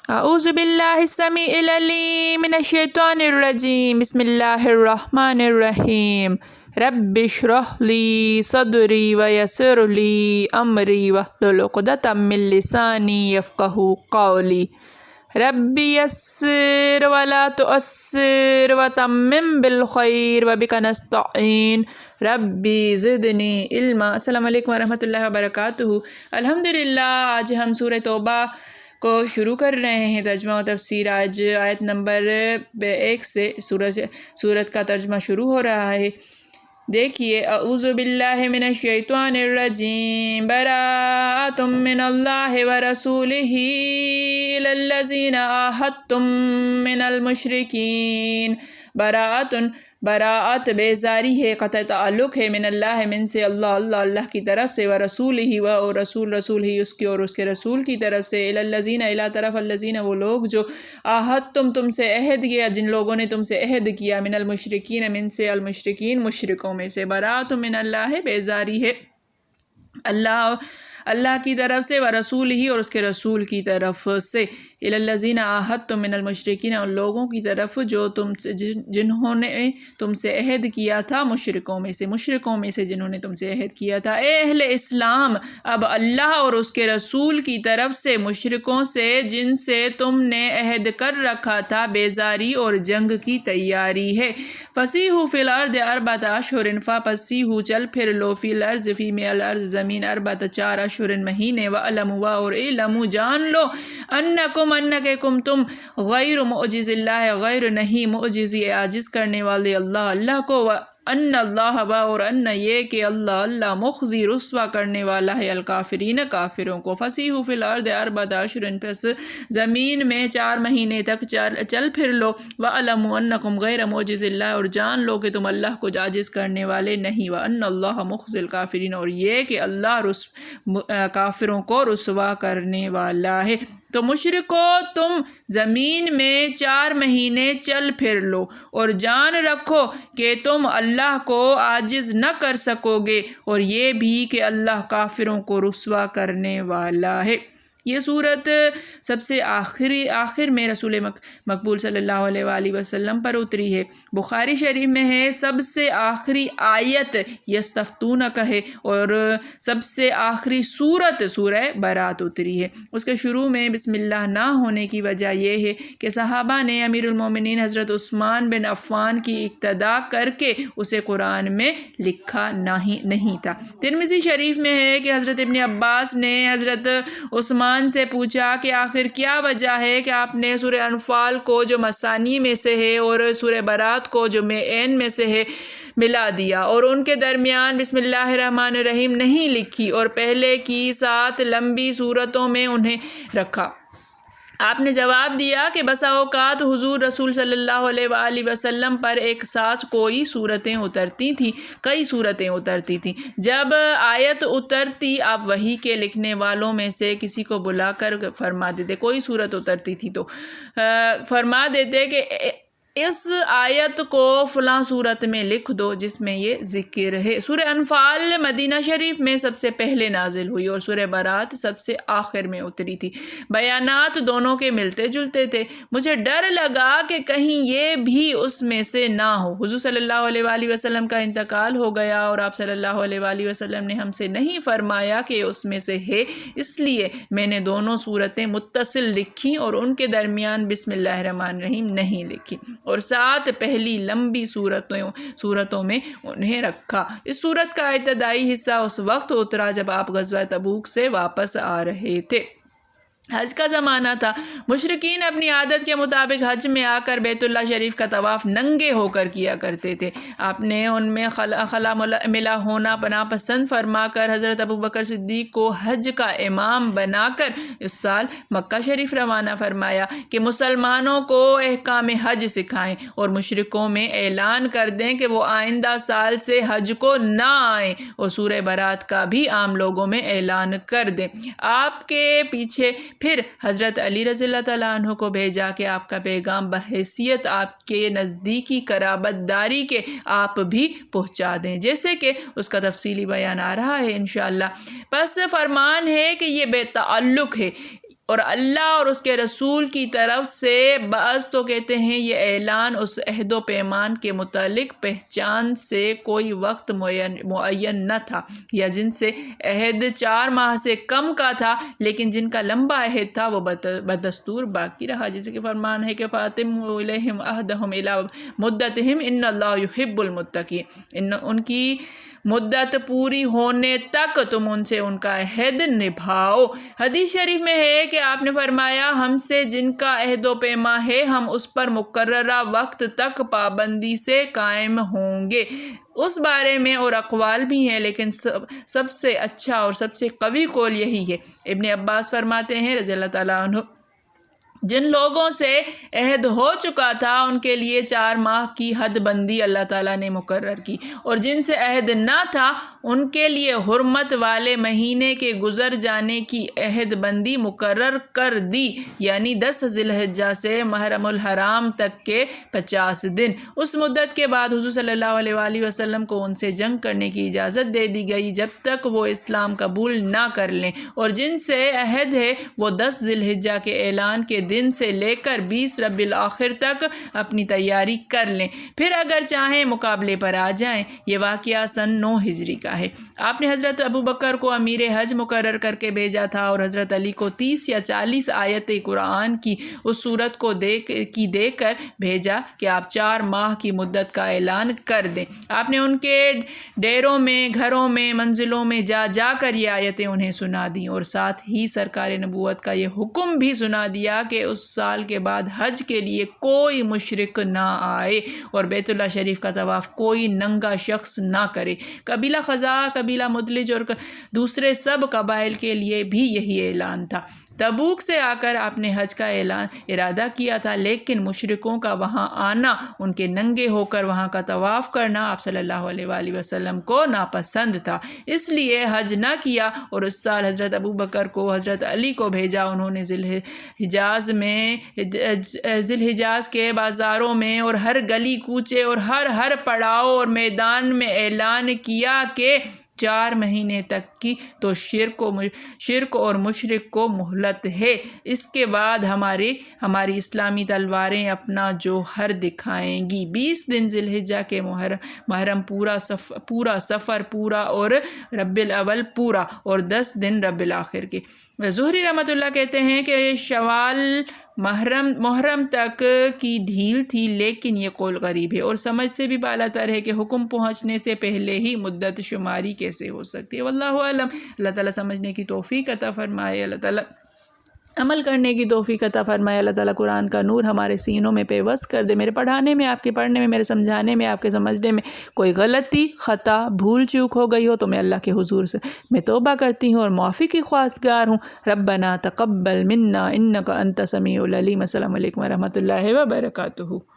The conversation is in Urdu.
اعوذ باللہ السمیع العلیم من الشیطان الرجیم، بسم اللہ الرحمن الرحیم۔ رب اشرح لی صدری ویسر لی امری واحلل عقدۃ من لسانی یفقہوا قولی۔ رب یسر ولا تعسر وتمم بالخیر وبک نستعین ربی زدنی علما۔ السلام علیکم ورحمۃ اللہ وبرکاتہ۔ الحمدللہ، آج ہم سورہ توبہ کو شروع کر رہے ہیں ترجمہ و تفسیر۔ آج آیت نمبر 1 سے سورت کا ترجمہ شروع ہو رہا ہے۔ دیکھیے، اعوذ باللہ من الشیطان الرجیم، براءۃ من اللہ ورسولہ الی الذین عاہدتم من المشرکین۔ براءت بیزاری ہے، قطع تعلق ہے، من اللہ من سے، اللہ کی طرف سے، ورسولہ و رسول ہی اس کی اور اس کے رسول کی طرف سے، الی الذین الی طرف، الذین وہ لوگ جو عاہدتم تم سے عہد کیا، جن لوگوں نے تم سے عہد کیا، من المشرکین من سے، المشرکین مشرکوں میں سے۔ براءۃ من اللہ بیزاری ہے اللہ کی طرف سے، ورسول ہی اور اس کے رسول کی طرف سے، الی الذین عاہدتم من المشرکین ان لوگوں کی طرف جو جنہوں نے تم سے عہد کیا تھا مشرکوں میں سے جنہوں نے تم سے عہد کیا تھا۔ اے اہل اسلام، اب اللہ اور اس کے رسول کی طرف سے مشرکوں سے جن سے تم نے عہد کر رکھا تھا بیزاری اور جنگ کی تیاری ہے۔ فسیحوا فی الارض اربعۃ اشہر، فسیحوا چل پھر لو، فی الارض فی میں الارض زمین، اربعۃ 4 اشہر مہینے، واعلموا اور علموا جان لو، انکم تم غیر معجز اللہ غیر نہیں معجزی عاجز کرنے والے اللہ کو، ان اللہ اور ان یہ کہ اللہ مخزی رسوا کرنے والا ہے الکافرین کافروں کو۔ فسیحوا فی الارض اربعۃ اشہر، پس زمین میں 4 مہینے تک چل پھر لو، واعلموا انکم غیر معجز اللہ اور جان لو کہ تم اللہ کو عاجز کرنے والے نہیں، وان اللہ مخزی الکافرین اور یہ کہ اللہ کافروں کو رسوا کرنے والا ہے۔ تو مشرکو، تم زمین میں 4 مہینے چل پھر لو اور جان رکھو کہ تم اللہ کو عاجز نہ کر سکو گے، اور یہ بھی کہ اللہ کافروں کو رسوا کرنے والا ہے۔ یہ صورت سب سے آخر میں رسول مقبول صلی اللہ علیہ وآلہ وسلم پر اتری ہے۔ بخاری شریف میں ہے سب سے آخری آیت یستفتونک ہے، اور سب سے آخری سورہ برات اتری ہے۔ اس کے شروع میں بسم اللہ نہ ہونے کی وجہ یہ ہے کہ صحابہ نے امیر المومنین حضرت عثمان بن عفان کی اقتداء کر کے اسے قرآن میں لکھا نہیں تھا۔ ترمذی شریف میں ہے کہ حضرت ابن عباس نے حضرت عثمان سے پوچھا کہ آخر کیا وجہ ہے کہ آپ نے سورہ انفال کو جو مثانی میں سے ہے اور سورہ برات کو جو معین میں سے ہے ملا دیا، اور ان کے درمیان بسم اللہ الرحمن الرحیم نہیں لکھی اور پہلے کی 7 لمبی صورتوں میں انہیں رکھا۔ آپ نے جواب دیا کہ بسا اوقات حضور رسول صلی اللہ علیہ وآلہ وسلم پر ایک ساتھ کئی صورتیں اترتی تھیں۔ جب آیت اترتی آپ وحی کے لکھنے والوں میں سے کسی کو بلا کر فرما دیتے، کوئی صورت اترتی تھی تو فرما دیتے کہ اس آیت کو فلاں صورت میں لکھ دو جس میں یہ ذکر ہے۔ سورہ انفال مدینہ شریف میں سب سے پہلے نازل ہوئی اور سورہ برات سب سے آخر میں اتری تھی۔ بیانات دونوں کے ملتے جلتے تھے۔ مجھے ڈر لگا کہ کہیں یہ بھی اس میں سے نہ ہو۔ حضور صلی اللہ علیہ وآلہ وسلم کا انتقال ہو گیا اور آپ صلی اللہ علیہ وآلہ وسلم نے ہم سے نہیں فرمایا کہ اس میں سے ہے، اس لیے میں نے دونوں صورتیں متصل لکھی اور ان کے درمیان بسم اللہ الرحمن الرحیم نہیں لکھی، اور 7 پہلی لمبی صورتوں میں انہیں رکھا۔ اس صورت کا ابتدائی حصہ اس وقت اترا جب آپ غزوہ تبوک سے واپس آ رہے تھے۔ حج کا زمانہ تھا۔ مشرکین اپنی عادت کے مطابق حج میں آ کر بیت اللہ شریف کا طواف ننگے ہو کر کیا کرتے تھے۔ آپ نے ان میں خلا ملا ہونا ناپسند فرما کر حضرت ابوبکر صدیق کو حج کا امام بنا کر اس سال مکہ شریف روانہ فرمایا کہ مسلمانوں کو احکام حج سکھائیں اور مشرکوں میں اعلان کر دیں کہ وہ آئندہ سال سے حج کو نہ آئیں، اور سورہ برات کا بھی عام لوگوں میں اعلان کر دیں۔ آپ کے پیچھے پھر حضرت علی رضی اللہ تعالیٰ عنہ کو بھیجا کہ آپ کا پیغام بحیثیت آپ کے نزدیکی قرابت داری کے آپ بھی پہنچا دیں، جیسے کہ اس کا تفصیلی بیان آ رہا ہے انشاءاللہ۔ پس فرمان ہے کہ یہ بے تعلق ہے، اور اللہ اور اس کے رسول کی طرف سے بعض تو کہتے ہیں یہ اعلان اس عہد و پیمان کے متعلق پہچان سے کوئی وقت معین نہ تھا، یا جن سے عہد 4 ماہ سے کم کا تھا لیکن جن کا لمبا عہد تھا وہ بدستور باقی رہا، جیسے کہ فرمان ہے کہ فَأَتِمُّوا إِلَيْهِمْ عَهْدَهُمْ إِلَىٰ مُدَّتِهِمْ إِنَّ اللَّهَ يُحِبُّ الْمُتَّقِينَ، ان کی مدت پوری ہونے تک تم ان سے ان کا عہد نبھاؤ۔ حدیث شریف میں ہے کہ آپ نے فرمایا ہم سے جن کا عہد و پیما ہے ہم اس پر مقررہ وقت تک پابندی سے قائم ہوں گے۔ اس بارے میں اور اقوال بھی ہیں لیکن سب سے اچھا اور سب سے قوی قول یہی ہے۔ ابن عباس فرماتے ہیں رضی اللہ تعالیٰ عنہ، جن لوگوں سے عہد ہو چکا تھا ان کے لیے 4 ماہ کی حد بندی اللہ تعالیٰ نے مقرر کی، اور جن سے عہد نہ تھا ان کے لیے حرمت والے مہینے کے گزر جانے کی عہد بندی مقرر کر دی، یعنی 10 ذی الحجہ سے محرم الحرام تک کے 50 دن۔ اس مدت کے بعد حضور صلی اللہ علیہ وآلہ وسلم کو ان سے جنگ کرنے کی اجازت دے دی گئی جب تک وہ اسلام قبول نہ کر لیں، اور جن سے عہد ہے وہ 10 ذی الحجہ کے اعلان کے دن سے لے کر 20 ربیع الاخر تک اپنی تیاری کر لیں، پھر اگر چاہیں مقابلے پر آ جائیں۔ یہ واقعہ سن 9 ہجری کا ہے۔ آپ نے حضرت ابوبکر کو امیر حج مقرر کر کے بھیجا تھا اور حضرت علی کو 30 یا 40 آیت قرآن کی اس صورت کو دے کر بھیجا کہ آپ 4 ماہ کی مدت کا اعلان کر دیں۔ آپ نے ان کے ڈیروں میں، گھروں میں، منزلوں میں جا جا کر یہ آیتیں انہیں سنا دیں، اور ساتھ ہی سرکار نبوت کا یہ حکم بھی سنا دیا کہ اس سال کے بعد حج کے لیے کوئی مشرک نہ آئے اور بیت اللہ شریف کا طواف کوئی ننگا شخص نہ کرے۔ قبیلہ خزاعہ، قبیلہ مدلج اور دوسرے سب قبائل کے لیے بھی یہی اعلان تھا۔ تبوک سے آ کر آپ نے حج کا ارادہ کیا تھا، لیکن مشرکوں کا وہاں آنا، ان کے ننگے ہو کر وہاں کا طواف کرنا آپ صلی اللہ علیہ وآلہ وسلم کو ناپسند تھا، اس لیے حج نہ کیا، اور اس سال حضرت ابوبکر کو حضرت علی کو بھیجا۔ انہوں نے ذی الحجاز کے بازاروں میں اور ہر گلی کوچے اور ہر پڑاؤ اور میدان میں اعلان کیا کہ 4 مہینے تک کی تو شرک اور مشرک کو مہلت ہے، اس کے بعد ہماری اسلامی تلواریں اپنا جوہر دکھائیں گی۔ 20 دن ذی الحجہ کے محرم پورا، سفر پورا اور ربیع الاول پورا، اور 10 دن ربیع الاخر کے۔ زہری رحمۃ اللہ کہتے ہیں کہ شوال محرم تک کی ڈھیل تھی، لیکن یہ قول غریب ہے اور سمجھ سے بھی بالا تر ہے کہ حکم پہنچنے سے پہلے ہی مدت شماری کیسے ہو سکتی ہے۔ واللہ اعلم۔ اللہ تعالیٰ سمجھنے کی توفیق عطا فرمائے، اللہ تعالیٰ عمل کرنے کی توفیق عطا فرمائے، اللہ تعالیٰ قرآن کا نور ہمارے سینوں میں پیوست کر دے۔ میرے پڑھانے میں، آپ کے پڑھنے میں، میرے سمجھانے میں، آپ کے سمجھنے میں کوئی غلطی، خطا، بھول چوک ہو گئی ہو تو میں اللہ کے حضور سے میں توبہ کرتی ہوں اور معافی کی خواستگار ہوں۔ ربنا تقبل منا انک انت سمیع العلیم۔ السلام علیکم ورحمۃ اللہ وبرکاتہ۔